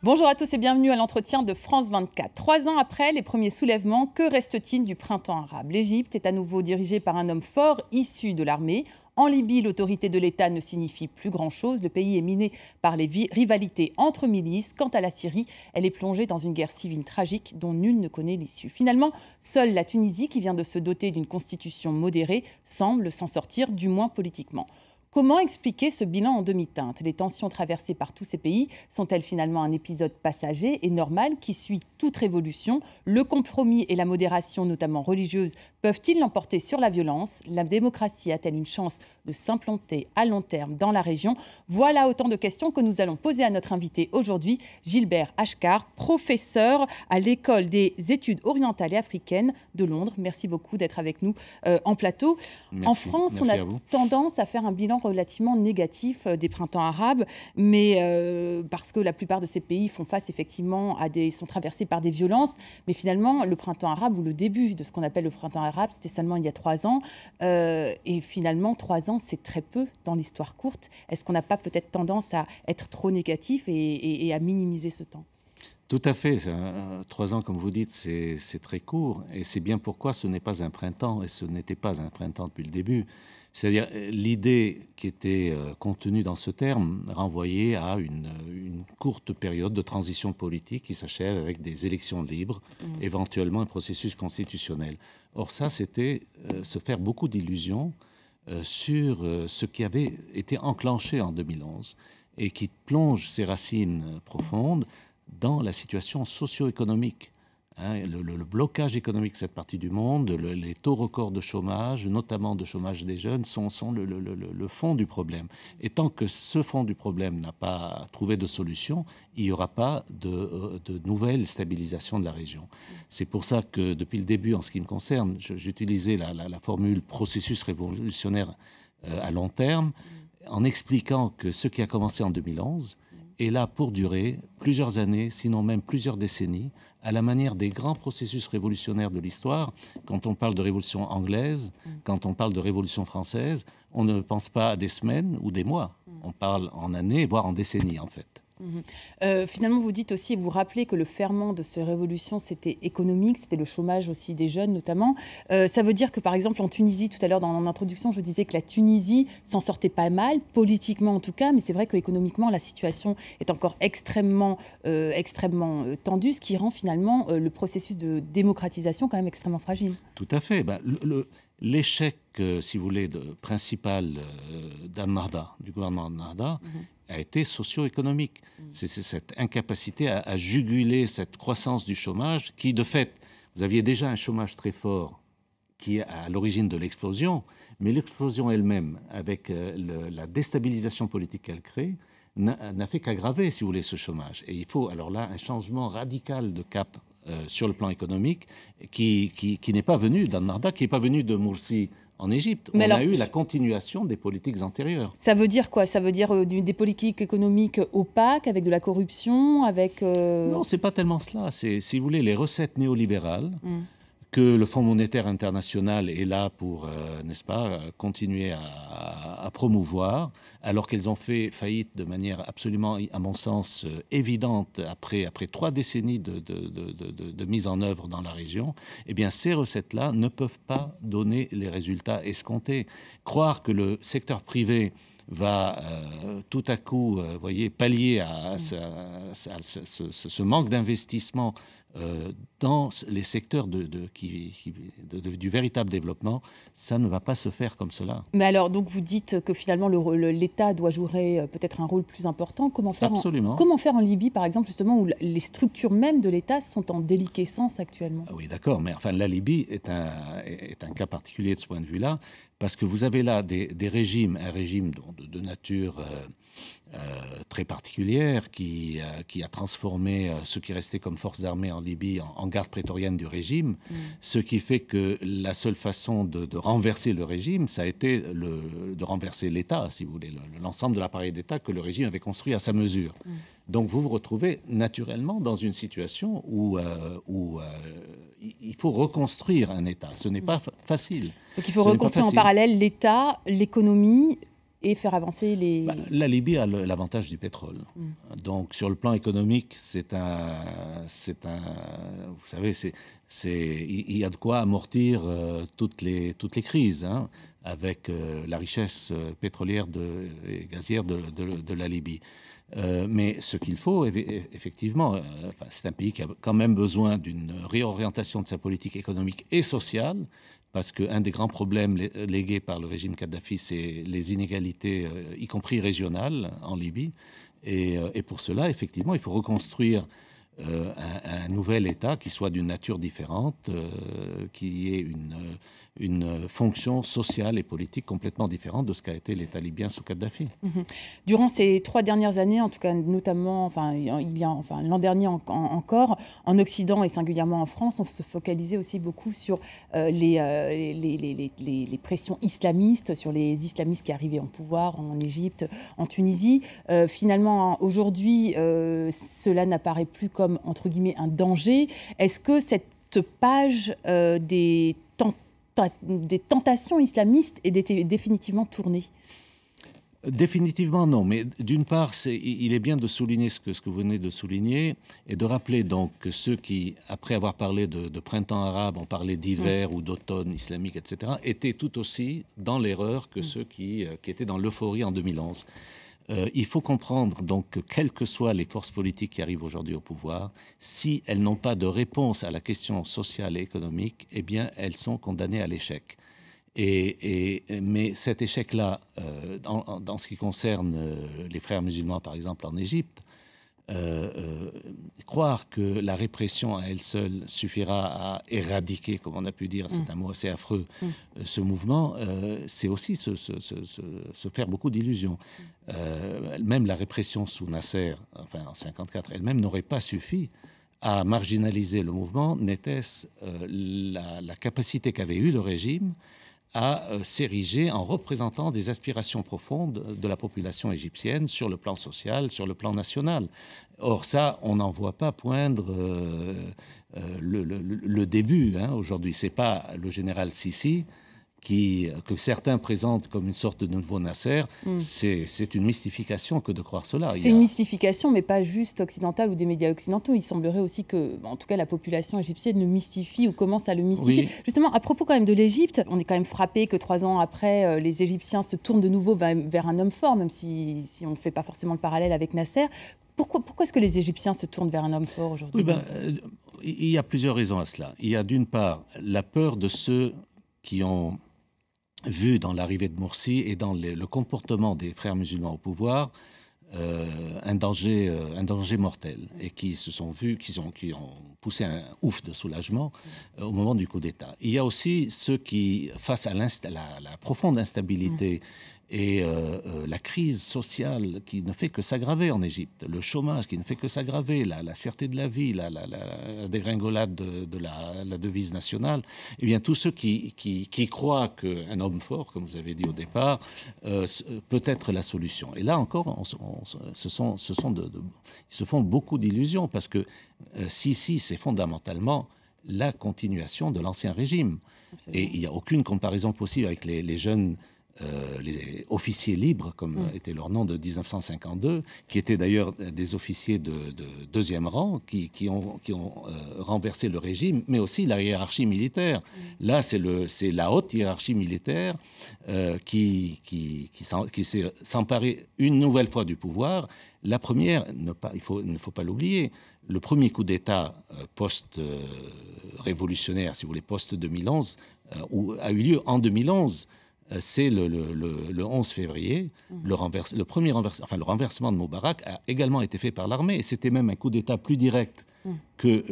Bonjour à tous et bienvenue à l'entretien de France 24. 3 ans après les premiers soulèvements, que reste-t-il du printemps arabe? L'Égypte est à nouveau dirigée par un homme fort issu de l'armée. En Libye, l'autorité de l'État ne signifie plus grand-chose. Le pays est miné par les rivalités entre milices. Quant à la Syrie, elle est plongée dans une guerre civile tragique dont nul ne connaît l'issue. Finalement, seule la Tunisie, qui vient de se doter d'une constitution modérée, semble s'en sortir, du moins politiquement. Comment expliquer ce bilan en demi-teinte? Les tensions traversées par tous ces pays sont-elles finalement un épisode passager et normal qui suit toute révolution? Le compromis et la modération, notamment religieuse, peuvent-ils l'emporter sur la violence? La démocratie a-t-elle une chance de s'implanter à long terme dans la région? Voilà autant de questions que nous allons poser à notre invité aujourd'hui, Gilbert Achcar, professeur à l'École des études orientales et africaines de Londres. Merci beaucoup d'être avec nous en plateau. Merci. En France, on a tendance à faire un bilan relativement négatif des printemps arabes, mais parce que la plupart de ces pays font face effectivement sont traversés par des violences. Mais finalement, le printemps arabe, ou le début de ce qu'on appelle le printemps arabe, c'était seulement il y a 3 ans. Et finalement, 3 ans, c'est très peu dans l'histoire courte. Est-ce qu'on n'a pas peut-être tendance à être trop négatif et à minimiser ce temps? Tout à fait. 3 ans, comme vous dites, c'est très court. Et c'est bien pourquoi ce n'est pas un printemps. Et ce n'était pas un printemps depuis le début. C'est-à-dire, l'idée qui était contenue dans ce terme renvoyait à une courte période de transition politique qui s'achève avec des élections libres, éventuellement un processus constitutionnel. Or, ça, c'était se faire beaucoup d'illusions sur ce qui avait été enclenché en 2011 et qui plonge ses racines profondes dans la situation socio-économique. Le blocage économique de cette partie du monde, les taux records de chômage, notamment de chômage des jeunes, sont le fond du problème. Et tant que ce fond du problème n'a pas trouvé de solution, il n'y aura pas de nouvelle stabilisation de la région. C'est pour ça que depuis le début, en ce qui me concerne, j'utilisais la formule processus révolutionnaire à long terme, en expliquant que ce qui a commencé en 2011 est là pour durer plusieurs années, sinon même plusieurs décennies, à la manière des grands processus révolutionnaires de l'histoire. Quand on parle de révolution anglaise, quand on parle de révolution française, on ne pense pas à des semaines ou des mois. On parle en années, voire en décennies, en fait. Finalement, vous dites aussi, vous rappelez que le ferment de ces révolutions, c'était économique, c'était le chômage aussi des jeunes notamment. Ça veut dire que, par exemple, en Tunisie, tout à l'heure dans mon introduction, je disais que la Tunisie s'en sortait pas mal, politiquement en tout cas, mais c'est vrai qu'économiquement, la situation est encore extrêmement tendue, ce qui rend finalement le processus de démocratisation quand même extrêmement fragile. Tout à fait. L'échec, si vous voulez, principal d'Al-Nahda, du gouvernement Al-Nahda, a été socio-économique. C'est cette incapacité à juguler cette croissance du chômage qui, de fait, vous aviez déjà un chômage très fort qui est à l'origine de l'explosion, mais l'explosion elle-même, avec la déstabilisation politique qu'elle crée, n'a fait qu'aggraver, si vous voulez, ce chômage. Et il faut, alors là, un changement radical de cap sur le plan économique qui n'est pas venu d'Al-Nahda, qui n'est pas venu de Morsi en Égypte. On a eu la continuation des politiques antérieures. Ça veut dire quoi? Ça veut dire des politiques économiques opaques, avec de la corruption, avec... Non, c'est pas tellement cela. C'est, si vous voulez, les recettes néolibérales que le Fonds monétaire international est là pour, n'est-ce pas, continuer à promouvoir, alors qu'elles ont fait faillite de manière absolument, à mon sens, évidente après 3 décennies de mise en œuvre dans la région. Eh bien, ces recettes-là ne peuvent pas donner les résultats escomptés. Croire que le secteur privé va tout à coup, voyez, pallier à ce manque d'investissement dans les secteurs du véritable développement, ça ne va pas se faire comme cela. Mais alors, donc vous dites que finalement l'État doit jouer peut-être un rôle plus important. Comment faire en Libye, par exemple, justement, où les structures même de l'État sont en déliquescence actuellement? Oui, d'accord, mais enfin, la Libye est un cas particulier de ce point de vue-là, parce que vous avez là des régimes, un régime de nature très particulière qui a transformé ce qui restait comme forces armées en Libye en garde prétorienne du régime, ce qui fait que la seule façon de renverser le régime, ça a été de renverser l'État, si vous voulez, l'ensemble de l'appareil d'État que le régime avait construit à sa mesure. Donc vous vous retrouvez naturellement dans une situation où il faut reconstruire un État. Ce n'est pas facile. Donc il faut reconstruire en parallèle l'État, l'économie, et faire avancer les... La Libye a l'avantage du pétrole. Donc, sur le plan économique, vous savez, il y a de quoi amortir toutes les crises, hein, avec la richesse pétrolière et gazière de la Libye. Mais ce qu'il faut, effectivement, c'est un pays qui a quand même besoin d'une réorientation de sa politique économique et sociale, parce qu'un des grands problèmes légués par le régime Kadhafi, c'est les inégalités, y compris régionales, en Libye. Et pour cela, effectivement, il faut reconstruire un nouvel État qui soit d'une nature différente, qui ait une fonction sociale et politique complètement différente de ce qu'a été l'État libyen sous Kadhafi. Durant ces 3 dernières années, en tout cas notamment, l'an dernier encore, en Occident et singulièrement en France, on se focalisait aussi beaucoup sur les pressions islamistes, sur les islamistes qui arrivaient en pouvoir en Égypte, en Tunisie. Finalement, aujourd'hui, cela n'apparaît plus comme, entre guillemets, un danger. Est-ce que cette page des tentations islamistes est définitivement tournée? Définitivement non, mais d'une part, il est bien de souligner ce que vous venez de souligner et de rappeler donc que ceux qui, après avoir parlé de printemps arabe, ont parlé d'hiver ou d'automne islamique, etc., étaient tout aussi dans l'erreur que ceux qui étaient dans l'euphorie en 2011. Il faut comprendre donc que quelles que soient les forces politiques qui arrivent aujourd'hui au pouvoir, si elles n'ont pas de réponse à la question sociale et économique, eh bien elles sont condamnées à l'échec. Mais cet échec-là, dans ce qui concerne les frères musulmans, par exemple, en Égypte, croire que la répression à elle seule suffira à éradiquer, comme on a pu dire, c'est un mot assez affreux, ce mouvement, c'est aussi se faire beaucoup d'illusions. Même la répression sous Nasser, enfin en 1954, elle-même n'aurait pas suffi à marginaliser le mouvement, n'était-ce la capacité qu'avait eue le régime à s'ériger en représentant des aspirations profondes de la population égyptienne sur le plan social, sur le plan national. Or ça, on n'en voit pas poindre le début. Hein, aujourd'hui, c'est pas le général Sissi que certains présentent comme une sorte de nouveau Nasser, c'est une mystification que de croire cela. C'est une mystification, mais pas juste occidentale ou des médias occidentaux. Il semblerait aussi que, en tout cas, la population égyptienne le mystifie ou commence à le mystifier. Oui. Justement, à propos quand même de l'Égypte, on est quand même frappé que 3 ans après, les Égyptiens se tournent de nouveau vers un homme fort, même si on ne fait pas forcément le parallèle avec Nasser. Pourquoi est-ce que les Égyptiens se tournent vers un homme fort aujourd'hui? Il y a plusieurs raisons à cela. Il y a d'une part la peur de ceux qui ont vu dans l'arrivée de Morsi et dans le comportement des frères musulmans au pouvoir un danger mortel, et qui se sont vus, qui ont poussé un ouf de soulagement au moment du coup d'État. Il y a aussi ceux qui, face à la profonde instabilité et la crise sociale qui ne fait que s'aggraver en Égypte, le chômage qui ne fait que s'aggraver, la cherté de la vie, la dégringolade de la devise nationale, eh bien tous ceux qui croient qu'un homme fort, comme vous avez dit au départ, peut être la solution. Et là encore, ils se font beaucoup d'illusions, parce que Sissi, c'est fondamentalement la continuation de l'ancien régime. Absolument. Et il n'y a aucune comparaison possible avec les jeunes les officiers libres, comme était leur nom, de 1952, qui étaient d'ailleurs des officiers de deuxième rang, qui ont renversé le régime, mais aussi la hiérarchie militaire. Là, c'est la haute hiérarchie militaire qui s'est s'emparée une nouvelle fois du pouvoir. La première, il ne faut pas l'oublier, le premier coup d'État post-révolutionnaire, si vous voulez, post-2011, a eu lieu en 2011. C'est le 11 février. Le premier renversement de Moubarak a également été fait par l'armée. Et c'était même un coup d'État plus direct que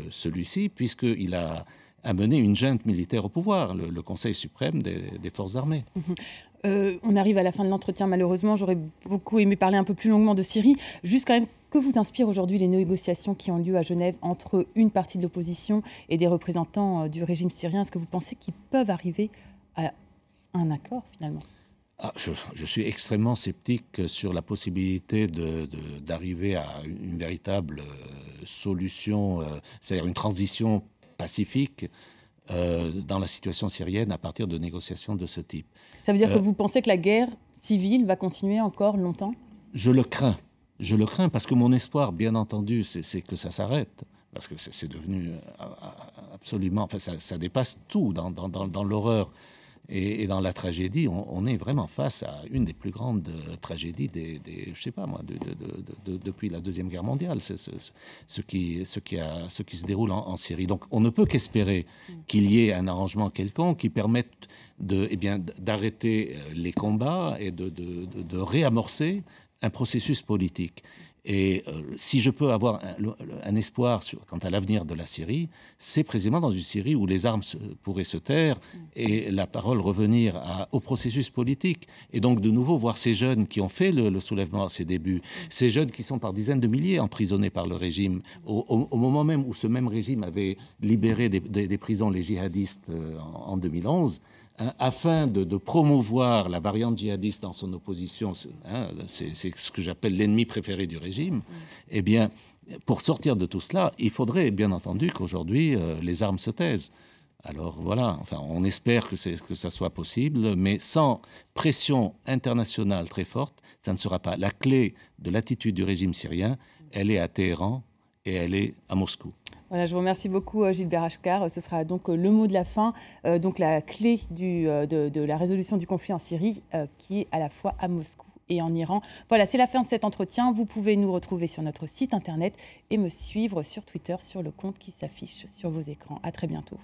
celui-ci, puisqu'il a amené une junte militaire au pouvoir, le Conseil suprême des forces armées. On arrive à la fin de l'entretien, malheureusement. J'aurais beaucoup aimé parler un peu plus longuement de Syrie. Juste quand même, que vous inspirent aujourd'hui les négociations qui ont lieu à Genève entre une partie de l'opposition et des représentants du régime syrien? Est-ce que vous pensez qu'ils peuvent arriver à un accord, finalement? Je suis extrêmement sceptique sur la possibilité d'arriver à une véritable solution, c'est-à-dire une transition pacifique dans la situation syrienne à partir de négociations de ce type. Ça veut dire que vous pensez que la guerre civile va continuer encore longtemps? Je le crains. Je le crains parce que mon espoir, bien entendu, c'est que ça s'arrête. Parce que c'est devenu absolument... Enfin, ça dépasse tout dans l'horreur et dans la tragédie. On est vraiment face à une des plus grandes tragédies je sais pas moi, depuis la Deuxième Guerre mondiale. C'est ce qui se déroule en Syrie. Donc on ne peut qu'espérer qu'il y ait un arrangement quelconque qui permette d'arrêter les combats et de réamorcer un processus politique. Et si je peux avoir un espoir quant à l'avenir de la Syrie, c'est précisément dans une Syrie où les armes pourraient se taire et la parole revenir au processus politique. Et donc de nouveau voir ces jeunes qui ont fait le soulèvement à ses débuts, ces jeunes qui sont par dizaines de milliers emprisonnés par le régime, au moment même où ce même régime avait libéré des prisons les djihadistes en 2011, afin de promouvoir la variante djihadiste dans son opposition, c'est ce que j'appelle l'ennemi préféré du régime, eh bien, pour sortir de tout cela, il faudrait bien entendu qu'aujourd'hui les armes se taisent. Alors voilà, enfin, on espère que ça soit possible, mais sans pression internationale très forte, ça ne sera pas. La clé de l'attitude du régime syrien, elle est à Téhéran et elle est à Moscou. Voilà, je vous remercie beaucoup Gilbert Achcar. Ce sera donc le mot de la fin, donc la clé de la résolution du conflit en Syrie, qui est à la fois à Moscou et en Iran. Voilà, c'est la fin de cet entretien. Vous pouvez nous retrouver sur notre site internet et me suivre sur Twitter sur le compte qui s'affiche sur vos écrans. À très bientôt.